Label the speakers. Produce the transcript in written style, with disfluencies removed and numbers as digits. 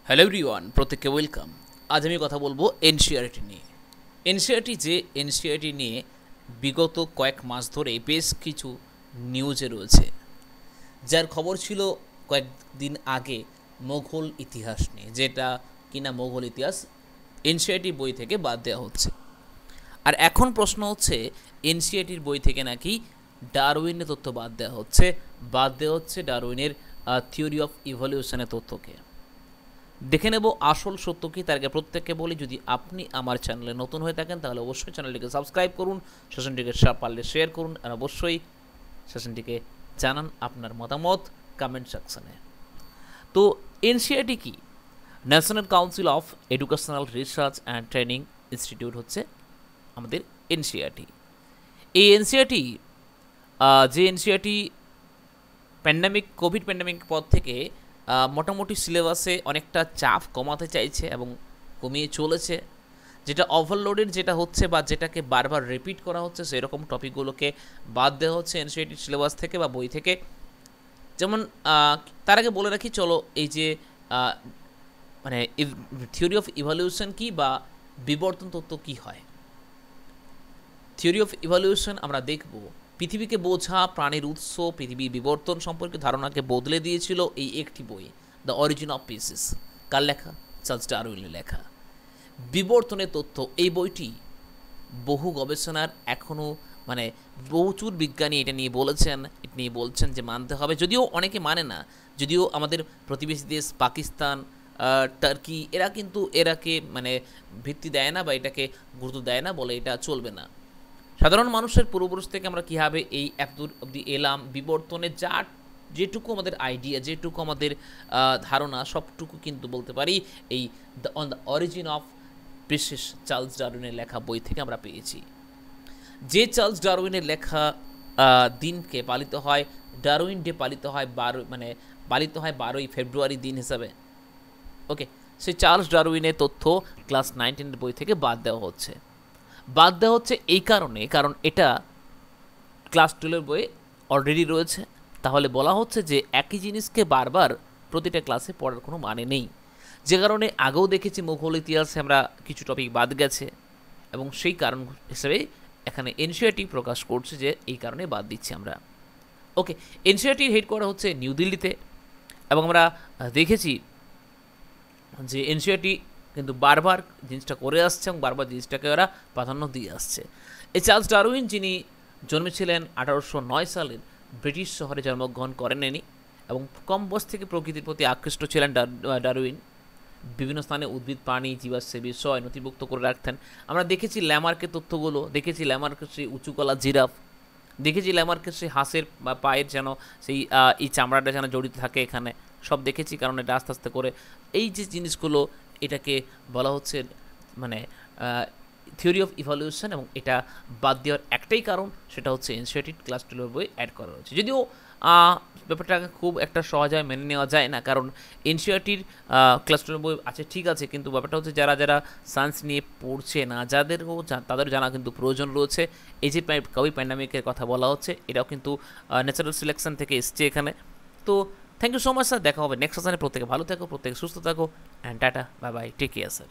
Speaker 1: Hello everyone, প্রত্যেককে welcome. আজ আমি কথা বলবো এনসিইআরটি নিয়ে। এনসিইআরটি নিয়ে বিগত কয়েক মাস ধরে বেশ কিছু নিউজে রয়েছে, যার খবর ছিল কয়েকদিন আগে মোগল ইতিহাস নিয়ে, যেটা কিনা মোগল ইতিহাস এনসিইআরটি বই থেকে বাদ দেওয়া হচ্ছে। আর এখন প্রশ্ন হচ্ছে এনসিইআরটির বই থেকে নাকি ডারউইনের তথ্য বাদ দেওয়া হচ্ছে ডারউইনের থিওরি অফ ইভলিউশনের তথ্যকে। দেখে নেব আসল সত্য কি। তার আগে প্রত্যেককে বলি, যদি আপনি আমার চ্যানেলে নতুন হয়ে থাকেন তাহলে অবশ্যই চ্যানেলটিকে সাবস্ক্রাইব করুন, সেশনটিকে পারলে শেয়ার করুন, আর অবশ্যই সেশনটিকে জানান আপনার মতামত কমেন্ট সেকশনে। তো এনসিইআরটি কি? National council of educational research and training institute হচ্ছে আমাদের এনসিইআরটি। এই এনসিইআরটি যে এনসিইআরটি কোভিড প্যান্ডামিক পর থেকে মোটামুটি সিলেবাসে অনেকটা চাপ কমাতে চাইছে এবং কমিয়ে চলেছে, যেটা ওভারলোডেড যেটা হচ্ছে বা যেটাকে বারবার রিপিট করা হচ্ছে সেরকম টপিকগুলোকে বাদ দেওয়া হচ্ছে এনসিইআরটির সিলেবাস থেকে বা বই থেকে। যেমন তার আগে বলে রাখি, চলো এই যে মানে থিওরি অফ ইভলিউশন কি বা বিবর্তন তত্ত্ব কি হয়। থিওরি অফ ইভলিউশন আমরা দেখব পৃথিবীকে বোঝা, প্রাণীর উৎস, পৃথিবীর বিবর্তন সম্পর্কে ধারণাকে বদলে দিয়েছিল এই একটি বই, দ্য অরিজিন অফ স্পিসিস। কার লেখা? চার্লস ডারউইনের লেখা। বিবর্তনের তথ্য এই বইটি বহু গবেষণার এখনও প্রচুর বিজ্ঞানী এটা নিয়ে বলছেন যে মানতে হবে, যদিও অনেকে মানে না। যদিও আমাদের প্রতিবেশী দেশ পাকিস্তান, টার্কি এরা কিন্তু এরাকে ভিত্তি দেয় না বা এটাকে গুরুত্ব দেয় না, বলে এটা চলবে না। সাধারণ মানুষের পূর্বপুরুষ থেকে আমরা কীভাবে এই এতদূর অবধি এলাম, বিবর্তনের যেটুকু আমাদের আইডিয়া, যেটুকু আমাদের ধারণা, সবটুকু কিন্তু বলতে পারি এই the origin of species Charles ডারউইনের লেখা বই থেকে আমরা পেয়েছি। যে চার্লস ডারউইনের লেখা দিনকে পালিত হয় ডারউইন ডে, পালিত হয় 12ই ফেব্রুয়ারি দিন হিসাবে। ওকে, সেই চার্লস ডারউইনের তথ্য ক্লাস 19 বই থেকে বাদ দেওয়া হচ্ছে এই কারণ এটা ক্লাস 12 বইয়ে অলরেডি রয়েছে। তাহলে বলা হচ্ছে যে একই জিনিসকে বারবার প্রতিটা ক্লাসে পড়ার কোনো মানে নেই, যে কারণে আগেও দেখেছি মোগল ইতিহাসে আমরা কিছু টপিক বাদ গেছে, এবং সেই কারণ হিসেবে এখানে এনসিইআরটি প্রকাশ করছে যে এই কারণে বাদ দিচ্ছি আমরা। ওকে, এনসিইআরটির হেড করা হচ্ছে নিউ দিল্লিতে, এবং আমরা দেখেছি যে এনসিইআরটি কিন্তু বারবার জিনিসটা করে আসছে এবং বারবার জিনিসটাকে ওরা প্রাধান্য দিয়ে আসছে। এই চার্লস ডারউইন, যিনি জন্মেছিলেন 1809 সালের ব্রিটিশ শহরে, জন্মগ্রহণ করেননি, এবং কম বয়স থেকে প্রকৃতির প্রতি আকৃষ্ট ছিলেন ডারউইন। বিভিন্ন স্থানে উদ্ভিদ, প্রাণী, জীবাশ্মের বিষয় নথিভুক্ত করে রাখতেন। আমরা দেখেছি ল্যামার্কের তথ্যগুলো, দেখেছি ল্যামার্কের সেই উঁচু গলা জিরাফ, দেখেছি ল্যামার্কের সেই হাঁসের বা পায়ের যেন সেই এই চামড়াটা যেন জড়িত থাকে, এখানে সব দেখেছি। কারণ এটা আস্তে আস্তে করে এই যে জিনিসগুলো, এটাকে বলা হচ্ছে থিওরি অফ ইভলিউশন, এবং এটা বাদ দেওয়ার একটাই কারণ, সেটা হচ্ছে এনসিইআরটি ক্লাস 12 বই অ্যাড করা হয়েছে। যদিও ব্যাপারটাকে খুব একটা সহজে মেনে নেওয়া যায় না, কারণ এনসিইআরটির ক্লাস 12 বই আছে ঠিক আছে, কিন্তু ব্যাপারটা হচ্ছে যারা সায়েন্স নিয়ে পড়ছে না, তাদের জানা কিন্তু প্রয়োজন রয়েছে। এই যে কোভিড প্যান্ডামিকের কথা বলা হচ্ছে, এটাও কিন্তু ন্যাচারাল সিলেকশন থেকে এসছে এখানে। তো thank you so much sir, দেখা হবে নেক্সট সেশনে। প্রত্যেকে ভালো থাকো, প্রত্যেকে সুস্থ থাকো, and tata, bye bye, take care sir.